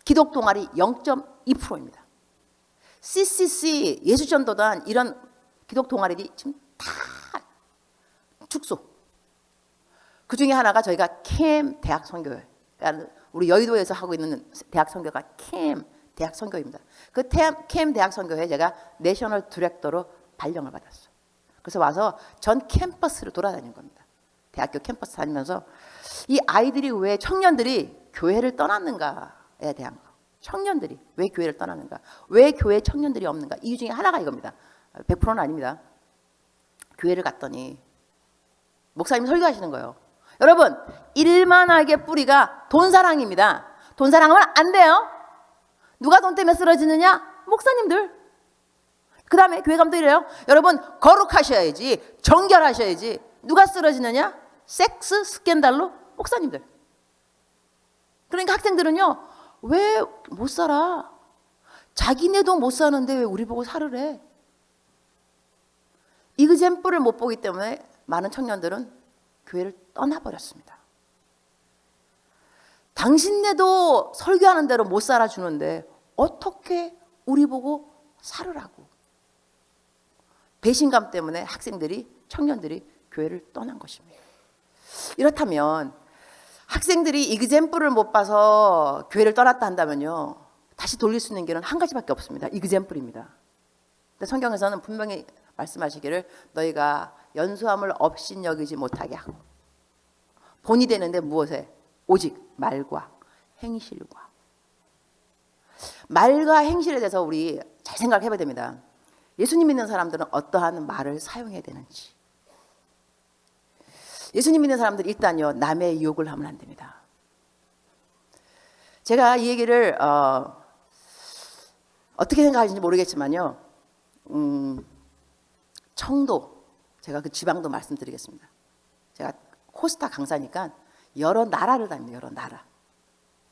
기독 동아리 0.2%입니다. CCC, 예수전도단 이런 기독 동아리들이 지금 다 축소. 그 중에 하나가 저희가 캠 대학 선교회, 그러니까 우리 여의도에서 하고 있는 대학 선교가 캠 대학 선교입니다. 그 캠 대학 선교회에 제가 내셔널 디렉터로 발령을 받았어요. 그래서 와서 전 캠퍼스를 돌아다닌 겁니다. 대학교 캠퍼스 다니면서 이 아이들이 왜, 청년들이 교회를 떠났는가에 대한 거. 청년들이 왜 교회를 떠났는가, 왜 교회에 청년들이 없는가, 이유 중에 하나가 이겁니다. 100%는 아닙니다. 교회를 갔더니 목사님이 설교하시는 거예요. 여러분, 일만하게 뿌리가 돈사랑입니다. 돈사랑하면 안 돼요. 누가 돈 때문에 쓰러지느냐? 목사님들. 그 다음에 교회 가면 또 이래요. 여러분, 거룩하셔야지, 정결하셔야지. 누가 쓰러지느냐? 섹스 스캔들로? 목사님들. 그러니까 학생들은요, 왜 못 살아? 자기네도 못 사는데 왜 우리 보고 살으래? 이그잼플을 못 보기 때문에 많은 청년들은 교회를 떠나버렸습니다. 당신네도 설교하는 대로 못 살아주는데 어떻게 우리 보고 살으라고. 배신감 때문에 학생들이, 청년들이 교회를 떠난 것입니다. 이렇다면 학생들이 이그잼플을 못 봐서 교회를 떠났다 한다면요, 다시 돌릴 수 있는 길은 한 가지밖에 없습니다. 이그잼플입니다. 근데 성경에서는 분명히 말씀하시기를 너희가 연소함을 업신여기지 못하게 하고, 본이 되는데 무엇에? 오직 말과 행실과. 말과 행실에 대해서 우리 잘 생각해봐야 됩니다. 예수님 믿는 사람들은 어떠한 말을 사용해야 되는지. 예수님 믿는 사람들은 일단요, 남의 유혹을 하면 안 됩니다. 제가 이 얘기를 어떻게 생각하시는지 모르겠지만요, 청도, 제가 그 지방도 말씀드리겠습니다. 제가 코스타 강사니까 여러 나라를 다닙니다. 여러 나라.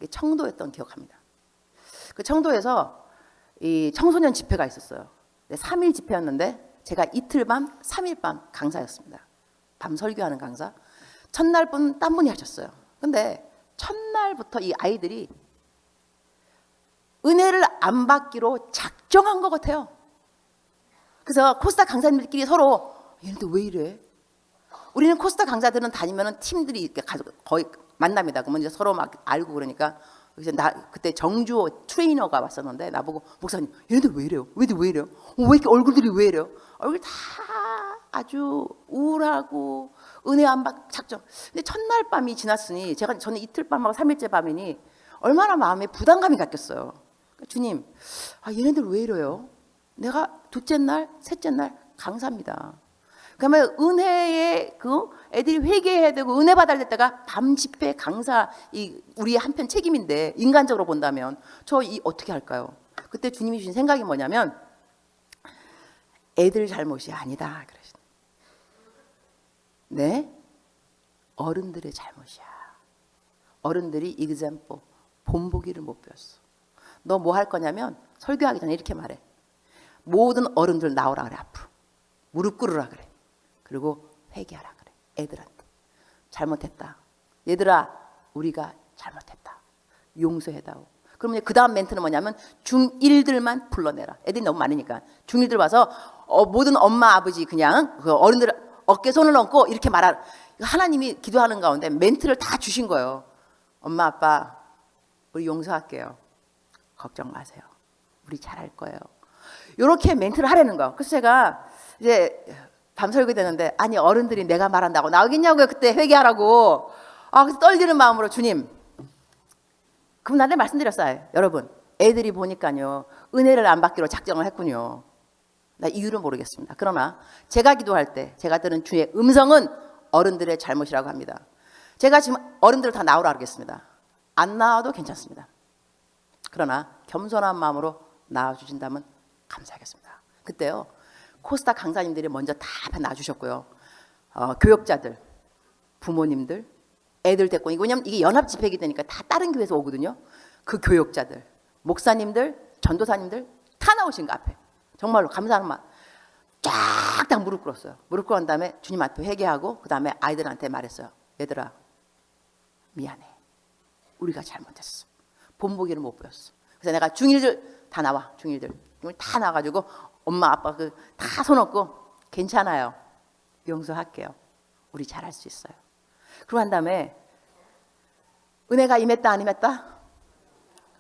청도였던 기억합니다. 그 청도에서 이 청소년 집회가 있었어요. 3일 집회였는데 제가 이틀 밤, 3일 밤 강사였습니다. 밤 설교하는 강사. 첫날 분 딴 분이 하셨어요. 근데 첫날부터 이 아이들이 은혜를 안 받기로 작정한 것 같아요. 그래서 코스타 강사님들끼리 서로 얘네들 왜 이래? 우리는 코스타 강사들은 다니면은 팀들이 이렇게 거의 만납니다. 그러면 이제 서로 막 알고 그러니까, 그래서 나 그때 정주호 트레이너가 왔었는데 나보고 목사님 얘네들 왜 이래요? 얘네들 왜 이래요? 왜 이렇게 얼굴들이 왜 이래요? 얼굴 다 아주 우울하고 은혜 안 받 작정. 근데 첫날 밤이 지났으니 저는 이틀 밤하고 3일째 밤이니 얼마나 마음에 부담감이 갔겠어요. 그러니까 주님, 얘네들 왜 이래요? 내가 둘째 날, 셋째 날 강사입니다. 그러면 은혜에 애들이 회개해야 되고 은혜 받을 때가 밤 집회 강사 우리의 한편 책임인데 인간적으로 본다면 어떻게 할까요? 그때 주님이 주신 생각이 뭐냐면 애들 잘못이 아니다 그러시죠. 네? 어른들의 잘못이야. 어른들이 example 본보기를 못 배웠어. 너 뭐 할 거냐면 설교하기 전에 이렇게 말해. 모든 어른들 나오라 그래. 앞으로 무릎 꿇으라 그래. 그리고 회개하라 그래. 애들한테 잘못했다. 얘들아 우리가 잘못했다. 용서해다오. 그러면 그 다음 멘트는 뭐냐면 중1들만 불러내라. 애들이 너무 많으니까 중1들 와서 모든 엄마 아버지 그냥 그 어른들 어깨 손을 얹고 이렇게 말하라. 하나님이 기도하는 가운데 멘트를 다 주신 거예요. 엄마 아빠 우리 용서할게요. 걱정 마세요. 우리 잘할 거예요. 이렇게 멘트를 하라는 거예요. 그래서 제가 이제 밤 설교 되는데 아니 어른들이 내가 말한다고 나오겠냐고요. 그때 회개하라고. 그래서 떨리는 마음으로 주님. 그럼 나한테 말씀드렸어요. 여러분 애들이 보니까요. 은혜를 안 받기로 작정을 했군요. 나 이유를 모르겠습니다. 그러나 제가 기도할 때 제가 들은 주의 음성은 어른들의 잘못이라고 합니다. 제가 지금 어른들을 다 나오라 그러겠습니다. 안 나와도 괜찮습니다. 그러나 겸손한 마음으로 나와주신다면 감사하겠습니다. 그때요. 코스타 강사님들이 먼저 다 앞에 나와주셨고요. 교역자들, 부모님들, 애들 데리고 왜냐면 이게 연합 집회이기 때니까 다 다른 교회에서 오거든요. 그 교역자들, 목사님들, 전도사님들 다 나오신 거 앞에. 정말로 감사하는 마음 쫙 무릎 꿇었어요. 무릎 꿇은 다음에 주님 앞에 회개하고 그 다음에 아이들한테 말했어요. 얘들아 미안해. 우리가 잘못했어. 본보기를 못 보였어. 그래서 내가 중1들 다 나와. 중1들 다 나와가지고 엄마 아빠 다 손 얹고 괜찮아요. 용서할게요. 우리 잘할 수 있어요. 그러고 한 다음에 은혜가 임했다 안 임했다?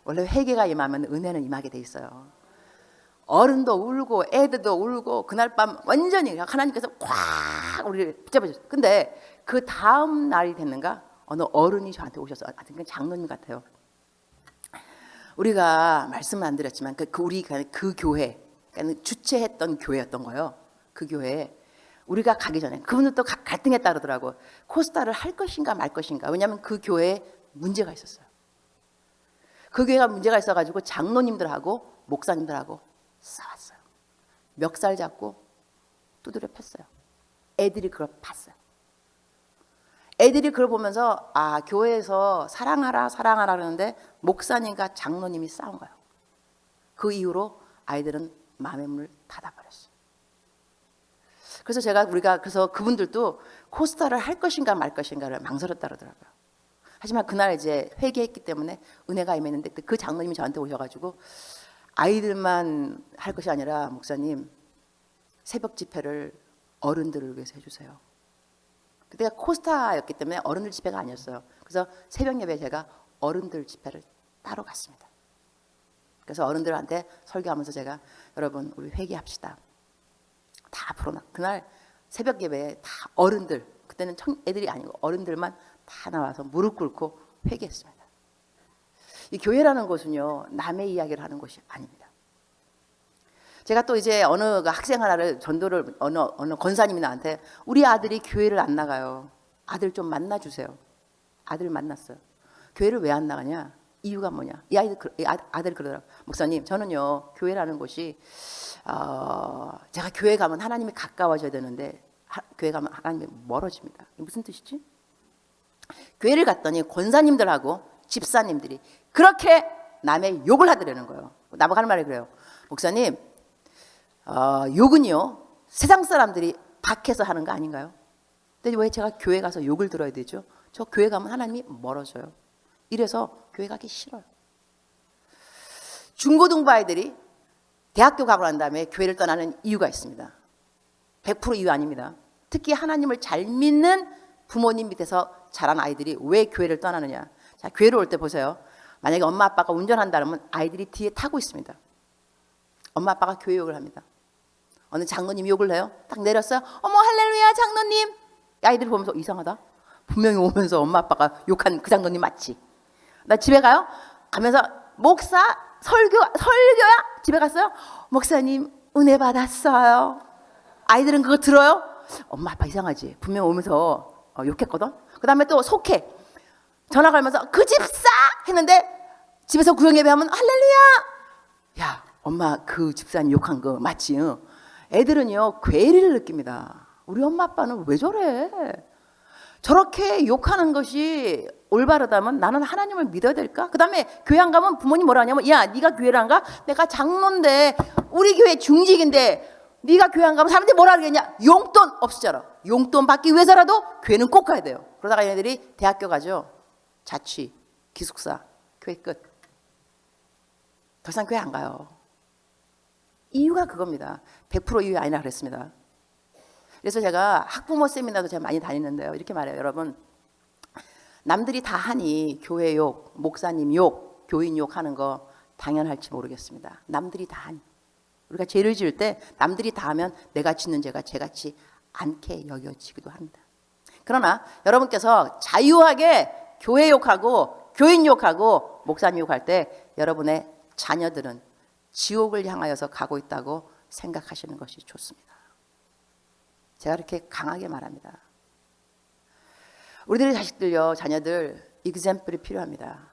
원래 회개가 임하면 은혜는 임하게 돼 있어요. 어른도 울고 애들도 울고 그날 밤 완전히 하나님께서 꽉 우리를 붙잡아주셨어요. 근데 그 다음 날이 됐는가 어느 어른이 저한테 오셔서 하여튼 장로님 같아요. 우리가 말씀은 안 드렸지만 우리가 그 교회 그러니까 주최했던 교회였던 거예요. 그 교회에 우리가 가기 전에 그분들도 갈등했다 그러더라고. 코스타를 할 것인가 말 것인가. 왜냐하면 그 교회에 문제가 있었어요. 그 교회가 문제가 있어가지고 장로님들하고 목사님들하고 싸웠어요. 멱살 잡고 두드려 팼어요. 애들이 그걸 봤어요. 애들이 그걸 보면서 교회에서 사랑하라 그러는데 목사님과 장로님이 싸운 거예요. 그 이후로 아이들은 마음의 문을 닫아버렸어요. 그래서 그래서 그분들도 코스타를 할 것인가 말 것인가를 망설였다 그러더라고요. 하지만 그날 이제 회개했기 때문에 은혜가 임했는데 그 장로님이 저한테 오셔가지고 아이들만 할 것이 아니라 목사님 새벽 집회를 어른들을 위해서 해주세요. 그때가 코스타였기 때문에 어른들 집회가 아니었어요. 그래서 새벽 예배에 제가 어른들 집회를 따로 갔습니다. 그래서 어른들한테 설교하면서 제가 여러분 우리 회개합시다. 다 앞으로 그날 새벽 예배에 다 어른들 그때는 애들이 아니고 어른들만 다 나와서 무릎 꿇고 회개했습니다. 이 교회라는 곳은요 남의 이야기를 하는 곳이 아닙니다. 제가 또 이제 어느 학생 하나를 전도를 어느 권사님이 나한테 우리 아들이 교회를 안 나가요. 아들 좀 만나주세요. 아들 만났어요. 교회를 왜 안 나가냐? 이유가 뭐냐? 이 아들이 그러더라고요. 목사님 저는요 교회라는 곳이 제가 교회 가면 하나님이 가까워져야 되는데 교회 가면 하나님이 멀어집니다. 이게 무슨 뜻이지? 교회를 갔더니 권사님들하고 집사님들이 그렇게 남의 욕을 하더라는 거예요. 나보고 하는 말이 그래요. 목사님 욕은요 세상 사람들이 밖에서 하는 거 아닌가요? 근데 왜 제가 교회 가서 욕을 들어야 되죠? 저 교회 가면 하나님이 멀어져요. 이래서 교회 가기 싫어요. 중고등부 아이들이 대학교 가고 난 다음에 교회를 떠나는 이유가 있습니다. 100% 이유 아닙니다. 특히 하나님을 잘 믿는 부모님 밑에서 자란 아이들이 왜 교회를 떠나느냐. 자, 교회를 올 때 보세요. 만약에 엄마 아빠가 운전한다면 아이들이 뒤에 타고 있습니다. 엄마 아빠가 교회 욕을 합니다. 어느 장로님이 욕을 해요. 딱 내렸어요. 어머 할렐루야 장로님. 아이들이 보면서 이상하다. 분명히 오면서 엄마 아빠가 욕한 그 장로님 맞지? 나 집에 가요. 가면서 목사 설교야? 집에 갔어요. 목사님 은혜 받았어요. 아이들은 그거 들어요. 엄마 아빠 이상하지. 분명 오면서 욕했거든. 그 다음에 또 속해. 전화 걸면서 그 집 싸! 했는데 집에서 구역예배하면 할렐루야. 야, 엄마 그 집사님 욕한 거 맞지? 응? 애들은요 괴리를 느낍니다. 우리 엄마 아빠는 왜 저래? 저렇게 욕하는 것이 올바르다면 나는 하나님을 믿어야 될까? 그 다음에 교회 안 가면 부모님 뭐라 하냐면, 야 네가 교회를 안 가? 내가 장로인데 우리 교회 중직인데 네가 교회 안 가면 사람들이 뭐라 그러겠냐? 용돈 없으잖아. 용돈 받기 위해서라도 교회는 꼭 가야 돼요. 그러다가 얘네들이 대학교 가죠. 자취, 기숙사, 교회 끝. 더 이상 교회 안 가요. 이유가 그겁니다. 100% 이유 아니라 그랬습니다. 그래서 제가 학부모 세미나도 제가 많이 다니는데요. 이렇게 말해요. 여러분, 남들이 다 하니 교회 욕, 목사님 욕, 교인 욕 하는 거 당연할지 모르겠습니다. 남들이 다 하니. 우리가 죄를 지을 때 남들이 다 하면 내가 짓는 죄가 죄같이 않게 여겨지기도 합니다. 그러나 여러분께서 자유하게 교회 욕하고 교인 욕하고 목사님 욕할 때 여러분의 자녀들은 지옥을 향하여서 가고 있다고 생각하시는 것이 좋습니다. 제가 이렇게 강하게 말합니다. 우리들의 자식들요, 자녀들 example이 필요합니다.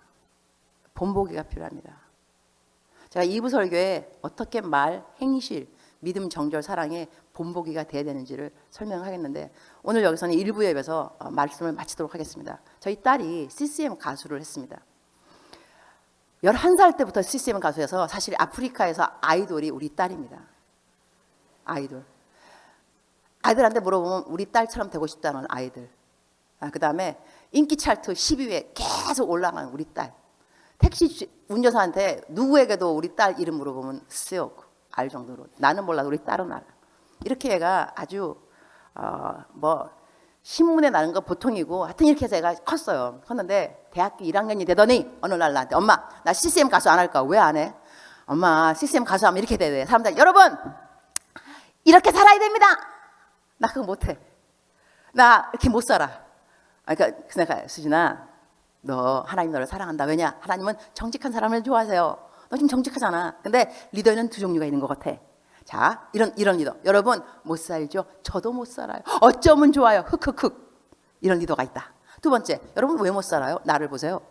본보기가 필요합니다. 제가 2부 설교에 어떻게 말, 행실, 믿음, 정절, 사랑의 본보기가 돼야 되는지를 설명하겠는데 오늘 여기서는 1부 예배에서 말씀을 마치도록 하겠습니다. 저희 딸이 CCM 가수를 했습니다. 11살 때부터 CCM 가수여서 사실 아프리카에서 아이돌이 우리 딸입니다. 아이돌. 아이들한테 물어보면 우리 딸처럼 되고 싶다는 아이들. 그 다음에 인기 차트 10위에 계속 올라가는 우리 딸. 택시 운전사한테 누구에게도 우리 딸 이름 물어보면 쓱 알 정도로. 나는 몰라도 우리 딸은 알아. 이렇게 얘가 아주 신문에 나는 거 보통이고 하여튼 이렇게 해서 얘가 컸어요. 컸는데 대학교 1학년이 되더니 어느 날 나한테 엄마 나 CCM 가수 안 할까? 왜 안 해? 엄마 CCM 가수 하면 이렇게 돼야 돼. 사람들 여러분 이렇게 살아야 됩니다. 나 그거 못해. 나 이렇게 못 살아. 그러니까 내가 수진아 너 하나님 너를 사랑한다. 왜냐? 하나님은 정직한 사람을 좋아하세요. 너 지금 정직하잖아. 근데 리더에는 두 종류가 있는 것 같아. 자, 이런 리더. 여러분 못 살죠? 저도 못 살아요. 어쩌면 좋아요. 흑흑흑. 이런 리더가 있다. 두 번째, 여러분 왜 못 살아요? 나를 보세요.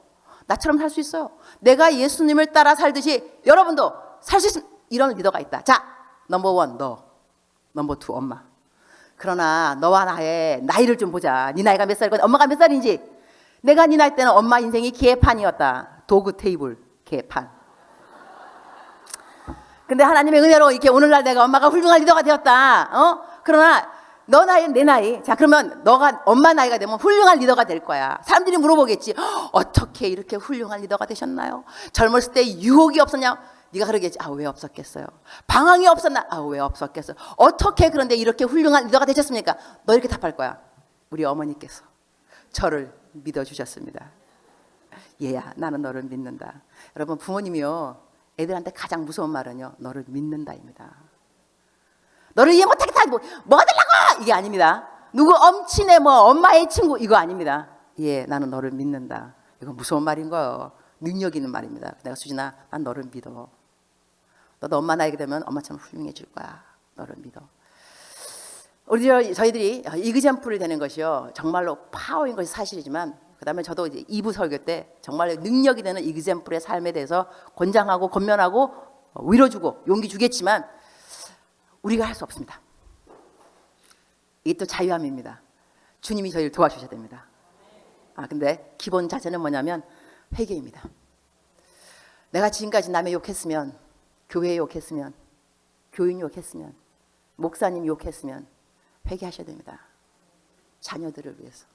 나처럼 살 수 있어요. 내가 예수님을 따라 살듯이 여러분도 살 수 있는 이런 리더가 있다. 자, 넘버 원 너, 넘버 투 엄마. 그러나 너와 나의 나이를 좀 보자. 네 나이가 몇 살이고 엄마가 몇 살인지. 내가 네 나이 때는 엄마 인생이 개판이었다. 도구 테이블 개판. 근데 하나님의 은혜로 이렇게 오늘날 내가 엄마가 훌륭한 리더가 되었다. 그러나 너 나이 내 나이. 자 그러면 너가 엄마 나이가 되면 훌륭한 리더가 될 거야. 사람들이 물어보겠지. 어떻게 이렇게 훌륭한 리더가 되셨나요? 젊었을 때 유혹이 없었냐? 네가 그러겠지. 왜 없었겠어요? 방황이 없었나? 왜 없었겠어요? 어떻게 그런데 이렇게 훌륭한 리더가 되셨습니까? 너 이렇게 답할 거야. 우리 어머니께서 저를 믿어주셨습니다. 얘야 나는 너를 믿는다. 여러분 부모님이요 애들한테 가장 무서운 말은요 너를 믿는다입니다. 너를 이해 못하겠다. 뭐 하려고 이게 아닙니다. 누구 엄친의 엄마의 친구 이거 아닙니다. 예 나는 너를 믿는다. 이거 무서운 말인 거예요. 능력 있는 말입니다. 내가 수진아 난 너를 믿어. 너도 엄마 나이게 되면 엄마처럼 훌륭해질 거야. 너를 믿어. 저희들이 이그젠플이 되는 것이요 정말로 파워인 것이 사실이지만 그 다음에 저도 이제 2부 설교 때 정말 능력이 되는 이그젠플의 삶에 대해서 권장하고 권면하고 위로주고 용기 주겠지만 우리가 할 수 없습니다. 이게 또 자유함입니다. 주님이 저희를 도와주셔야 됩니다. 근데 기본 자세는 뭐냐면 회개입니다. 내가 지금까지 남의 욕했으면 교회 욕했으면 교인 욕했으면 목사님 욕했으면 회개하셔야 됩니다. 자녀들을 위해서.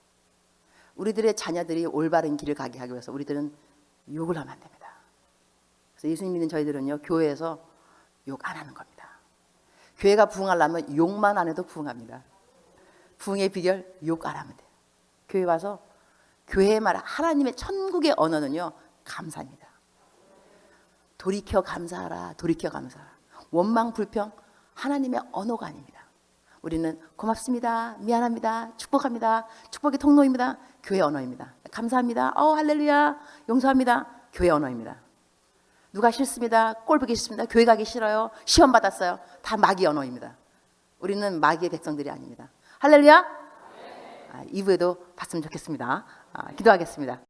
우리들의 자녀들이 올바른 길을 가게 하기 위해서 우리들은 욕을 하면 안 됩니다. 그래서 예수님 믿는 저희들은요 교회에서 욕 안 하는 겁니다. 교회가 부흥하려면 욕만 안 해도 부흥합니다. 부흥의 비결 욕 안 하면 돼요. 교회 와서 교회의 말 하나님의 천국의 언어는요 감사입니다. 돌이켜 감사하라. 돌이켜 감사하라. 원망 불평 하나님의 언어가 아닙니다. 우리는 고맙습니다. 미안합니다. 축복합니다. 축복의 통로입니다. 교회 언어입니다. 감사합니다. 할렐루야. 용서합니다. 교회 언어입니다. 누가 싫습니다. 꼴 보기 싫습니다. 교회 가기 싫어요. 시험 받았어요. 다 마귀 언어입니다. 우리는 마귀의 백성들이 아닙니다. 할렐루야. 2부에도 봤으면 좋겠습니다. 기도하겠습니다.